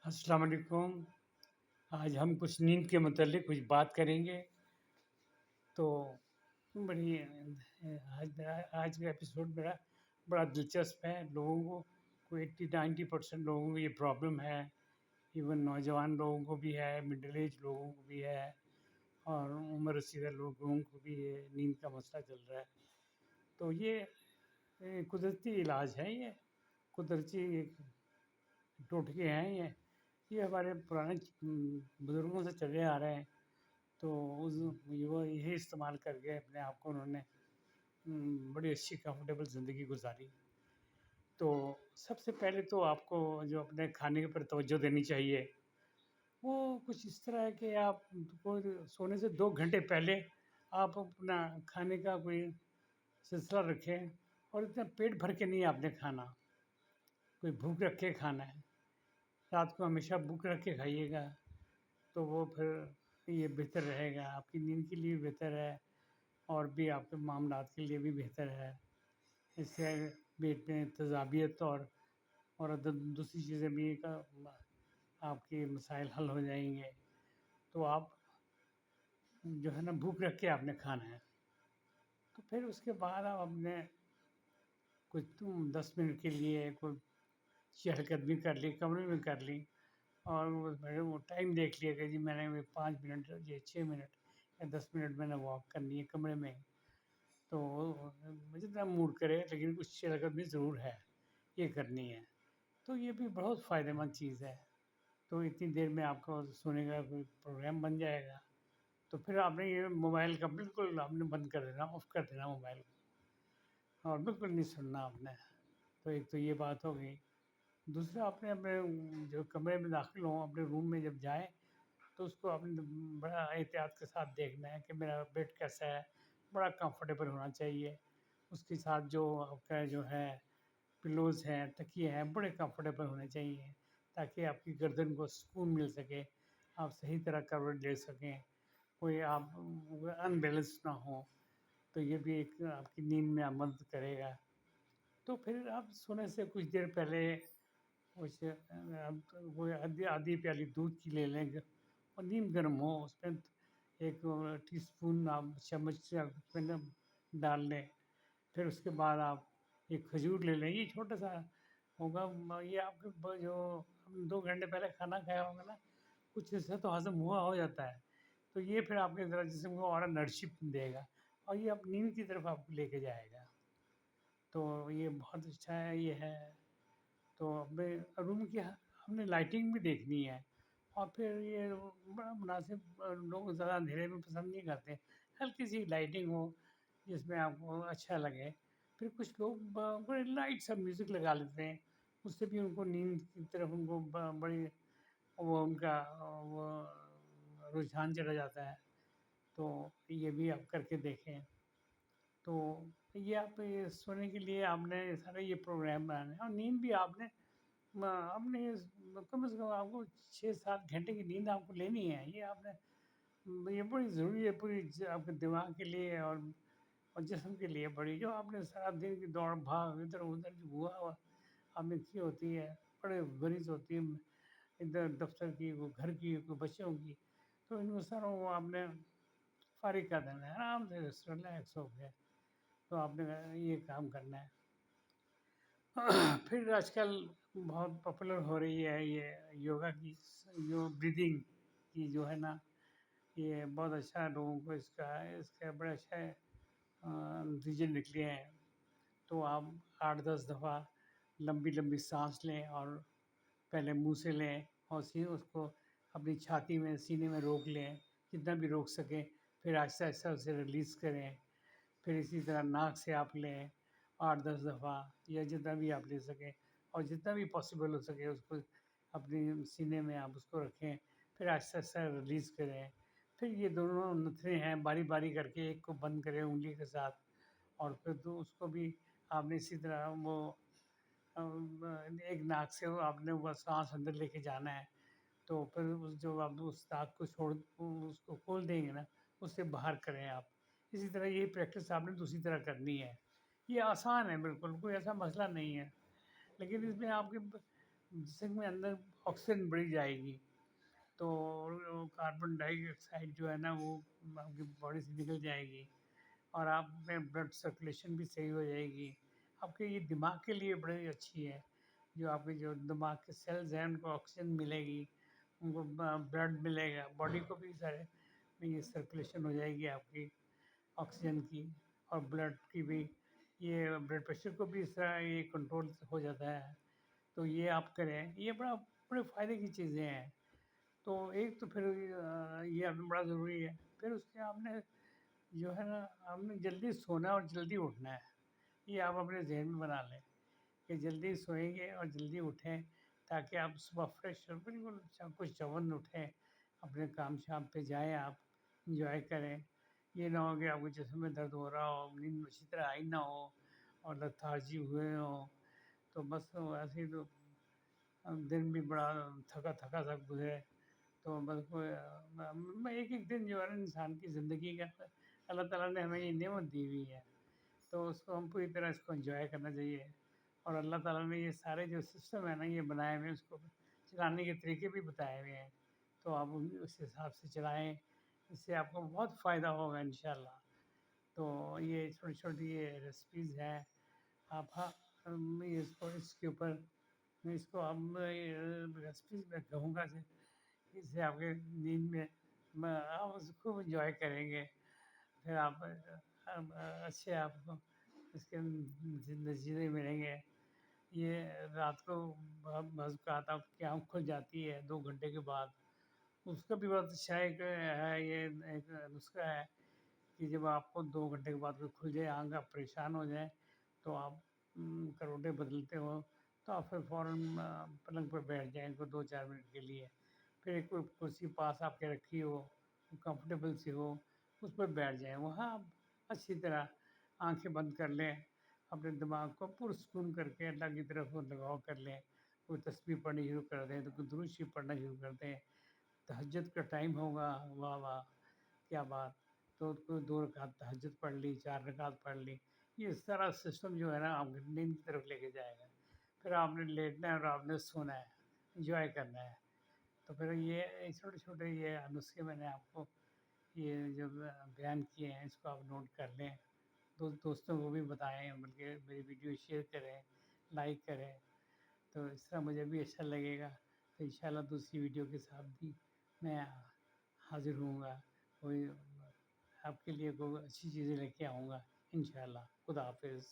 السلام علیکم۔ آج ہم کچھ نیند کے متعلق کچھ بات کریں گے۔ تو بڑی آج کا ایپیسوڈ بڑا دلچسپ ہے۔ لوگوں کو 80-90% لوگوں کو یہ پرابلم ہے۔ ایون نوجوان لوگوں کو بھی ہے، مڈل ایج لوگوں کو بھی ہے، اور عمر رسیدہ لوگوں کو بھی یہ نیند کا مسئلہ چل رہا ہے۔ تو یہ قدرتی علاج ہے، یہ قدرتی ٹوٹکے ہیں۔ یہ ہمارے پرانے بزرگوں سے چلے آ رہے ہیں۔ تو وہ یہی استعمال کر کے اپنے آپ کو انہوں نے بڑی اچھی کمفرٹیبل زندگی گزاری۔ تو سب سے پہلے تو آپ کو جو اپنے کھانے پر توجہ دینی چاہیے، وہ کچھ اس طرح ہے کہ آپ کو سونے سے 2 گھنٹے پہلے آپ اپنا کھانے کا کوئی سلسلہ رکھیں، اور اتنا پیٹ بھر کے نہیں آپ نے کھانا، کوئی بھوک رکھ کے کھانا ہے۔ رات کو ہمیشہ بھوک رکھ کے کھائیے گا، تو وہ پھر یہ بہتر رہے گا، آپ کی نیند کے لیے بھی بہتر ہے، اور بھی آپ کے معاملات کے لیے بھی بہتر ہے۔ اس سے پیٹ میں تیزابیت اور دوسری چیزیں بھی آپ کے مسائل حل ہو جائیں گے۔ تو آپ جو ہے نا بھوک رکھ کے آپ نے کھانا ہے۔ تو پھر اس کے بعد آپ اپنے کچھ 10 منٹ کے لیے کوئی چہل قدمی کر لی، کمرے میں کر لی، اور وہ ٹائم دیکھ لیا کہ جی میں نے 5 منٹ یا 6 منٹ یا 10 منٹ میں نے واک کرنی ہے کمرے میں۔ تو جتنا موڈ کرے، لیکن کچھ چہل قدمی ضرور ہے، یہ کرنی ہے۔ تو یہ بھی بہت فائدہ مند چیز ہے۔ تو اتنی دیر میں آپ کو سونے کا کوئی پروگرام بن جائے گا۔ تو پھر آپ نے یہ موبائل کا بالکل آپ نے بند کر دینا، آف کر دینا موبائل کو، اور بالکل نہیں سننا آپ نے۔ تو ایک تو یہ بات ہو گئی۔ دوسرا، آپ نے اپنے جو کمرے میں داخل ہوں، اپنے روم میں جب جائیں، تو اس کو آپ نے بڑا احتیاط کے ساتھ دیکھنا ہے کہ میرا بیڈ کیسا ہے، بڑا کمفرٹیبل ہونا چاہیے۔ اس کے ساتھ جو آپ کا جو ہے پلوز ہیں، تکیے ہیں، بڑے کمفرٹیبل ہونے چاہیے، تاکہ آپ کی گردن کو سکون مل سکے، آپ صحیح طرح کورٹ لے سکیں، کوئی آپ ان بیلنس نہ ہو۔ تو یہ بھی ایک آپ کی نیند میں مدد کرے گا۔ تو پھر آپ سونے سے کچھ دیر پہلے کوئی آدھی پیالی دودھ کی لے لیں گے، اور نیم گرم ہو، اس میں 1 ٹی اسپون آپ چمچ سے اس میں ڈال لیں۔ پھر اس کے بعد آپ ایک کھجور لے لیں، یہ چھوٹا سا ہوگا، یہ آپ کے جو 2 گھنٹے پہلے کھانا کھایا ہوگا نا، کچھ حصہ تو ہضم ہو جاتا ہے۔ تو یہ پھر آپ کے ذرا جسم کو اور انرجی دے گا، اور یہ آپ نیند کی طرف آپ کو لے کے جائے گا۔ تو یہ بہت اچھا ہے، یہ ہے۔ تو اپنے روم کی ہم نے لائٹنگ بھی دیکھنی ہے، اور پھر یہ بڑا مناسب، لوگ زیادہ اندھیرے میں پسند نہیں کرتے، ہلکی سی لائٹنگ ہو جس میں آپ کو اچھا لگے۔ پھر کچھ لوگ بڑے لائٹ سا میوزک لگا لیتے ہیں، اس سے بھی ان کو نیند کی طرف ان کو بڑی وہ ان کا وہ رجحان چلا جاتا ہے۔ تو یہ بھی آپ کر کے دیکھیں۔ تو یہ آپ سونے کے لیے آپ نے سارے یہ پروگرام بنانے ہیں، اور نیند بھی آپ نے کم از کم آپ کو 6-7 گھنٹے کی نیند آپ کو لینی ہے۔ یہ آپ نے یہ بڑی ضروری ہے، پوری آپ کے دماغ کے لیے اور جسم کے لیے بڑی، جو آپ نے سارا دن کی دوڑ بھاگ ادھر ادھر جو ہوا آپ نے کی ہوتی ہے، بڑے غریض ہوتی ہے، ادھر دفتر کی، کوئی گھر کی، کوئی بچوں کی، تو ان کو ساروں کو آپ نے فارغ کر دینا ہے، آرام سے ریلیکس ہو کے۔ تو آپ نے یہ کام کرنا ہے۔ پھر آج کل بہت پاپولر ہو رہی ہے یہ یوگا کی، بریدنگ کی جو ہے نا، یہ بہت اچھا ہے، لوگوں کو اس کا بڑے اچھے نتیجے نکلے ہیں۔ تو آپ 8-10 دفعہ لمبی لمبی سانس لیں، اور پہلے منہ سے لیں، اور اس کو اپنی چھاتی میں، سینے میں روک لیں، جتنا بھی روک سکیں، پھر آہستہ آہستہ اسے ریلیز کریں۔ پھر اسی طرح ناک سے آپ لیں 8-10 دفعہ، یا جتنا بھی آپ لے سکیں، اور جتنا بھی پاسبل ہو سکے اس کو اپنی سینے میں آپ اس کو رکھیں، پھر آہستہ آہستہ ریلیز کریں۔ پھر یہ دونوں نتھرے ہیں، باری باری کر کے ایک کو بند کریں انگلی کے ساتھ، اور پھر اس کو بھی آپ نے اسی طرح وہ ایک ناک سے آپ نے وہ سانس اندر لے کے جانا ہے، تو پھر جو آپ اس ناک کو اس کو کھول دیں گے نا، اس سے باہر کریں آپ۔ اسی طرح یہ پریکٹس آپ نے دوسری طرح کرنی ہے۔ یہ آسان ہے، بالکل کوئی ایسا مسئلہ نہیں ہے، لیکن اس میں آپ کے جسم میں اندر آکسیجن بڑھی جائے گی، تو کاربن ڈائی آکسائڈ جو ہے نا وہ آپ کی باڈی سے نکل جائے گی، اور آپ میں بلڈ سرکولیشن بھی صحیح ہو جائے گی. آپ کے یہ دماغ کے لیے بڑی اچھی ہے. جو آپ کے جو دماغ کے سیلز ہیں ان کو آکسیجن ملے گی، ان کو بلڈ ملے گا، باڈی کو بھی سارے یہ سرکولیشن ہو جائے گی آپ کی آکسیجن کی، اور بلڈ کی بھی. یہ بلڈ پریشر کو بھی اس طرح یہ کنٹرول ہو جاتا ہے. تو یہ آپ کریں، یہ بڑے فائدے کی چیزیں ہیں. تو ایک تو پھر یہ آپ بڑا ضروری ہے. پھر اس کے آپ نے جو ہے نا آپ نے جلدی سونا اور جلدی اٹھنا ہے. یہ آپ اپنے ذہن میں بنا لیں کہ جلدی سوئیں گے اور جلدی اٹھیں، تاکہ آپ صبح فریش اور بالکل کچھ چون اٹھیں، اپنے کام شام پہ جائیں، آپ انجوائے کریں. یہ نہ ہو کہ آپ کے جسم میں درد ہو رہا ہو، نیند اچھی طرح آئی نہ ہو اور لتھارجی ہوئے ہوں. تو بس ایسے ہی تو دن بھی بڑا تھکا تھکا سا گزرے. تو بس میں ایک دن جو ہے نا انسان کی زندگی کا اللہ تعالیٰ نے ہمیں یہ نعمت دی ہوئی ہے، تو اس کو ہم پوری طرح اس کو انجوائے کرنا چاہیے. اور اللہ تعالیٰ نے یہ سارے جو سسٹم ہے نا یہ بنائے ہوئے ہیں، اس کو چلانے کے طریقے بھی بتائے ہوئے ہیں. تو آپ اس حساب سے چلائیں، اس سے آپ کو بہت فائدہ ہوگا انشاءاللہ. تو یہ چھوٹی چھوٹی یہ ریسیپیز ہیں. آپ اس کے اوپر میں اس کو اب ریسیپیز میں کہوں گا کہ اس سے آپ کے نیند میں آپ اس کو انجوائے کریں گے. پھر آپ اچھے آپ کو اس کے نتیجے ملیں گے. یہ رات کو بعض اوقات آپ کی آنکھ کھل جاتی ہے 2 گھنٹے کے بعد، اس کا بھی بہت اچھا ایک ہے، یہ ایک نسخہ ہے کہ جب آپ کو 2 گھنٹے کے بعد کوئی کھل جائے آنکھ، آپ پریشان ہو جائیں، تو آپ کروٹیں بدلتے ہو تو آپ پھر فوراً پلنگ پر بیٹھ جائیں 2-4 منٹ کے لیے. پھر ایک کوئی کرسی پاس آپ کے رکھی ہو، کمفرٹیبل سی ہو، اس پر بیٹھ جائیں. وہاں آپ اچھی طرح آنکھیں بند کر لیں، اپنے دماغ کو پرسکون کر کے اللہ کی طرف لگاؤ کر لیں. کوئی تسبیح پڑھنی شروع کر دیں، تو کوئی درود شریف پڑھنا شروع کر دیں. تہجد کا ٹائم ہوگا، واہ واہ کیا بات، تو کوئی 2 رکعت تہجد پڑھ لی، 4 رکعت پڑھ لی. یہ سارا سسٹم جو ہے نا آپ کو نیند کی طرف لے کے جائے گا. پھر آپ نے لیٹنا ہے اور آپ نے سونا ہے، انجوائے کرنا ہے. تو پھر یہ چھوٹے چھوٹے یہ نسخے میں نے آپ کو یہ جو بیان کیے ہیں، اس کو آپ نوٹ کر لیں. دوستوں کو بھی بتائیں، بلکہ میری ویڈیو شیئر کریں، لائک کریں. تو اس طرح مجھے بھی اچھا لگے گا. تو انشاءاللہ دوسری ویڈیو کے ساتھ بھی میں حاضر ہوں گا. کوئی آپ کے لیے کوئی اچھی چیزیں لے کے آؤں گا انشاءاللہ. خدا حافظ.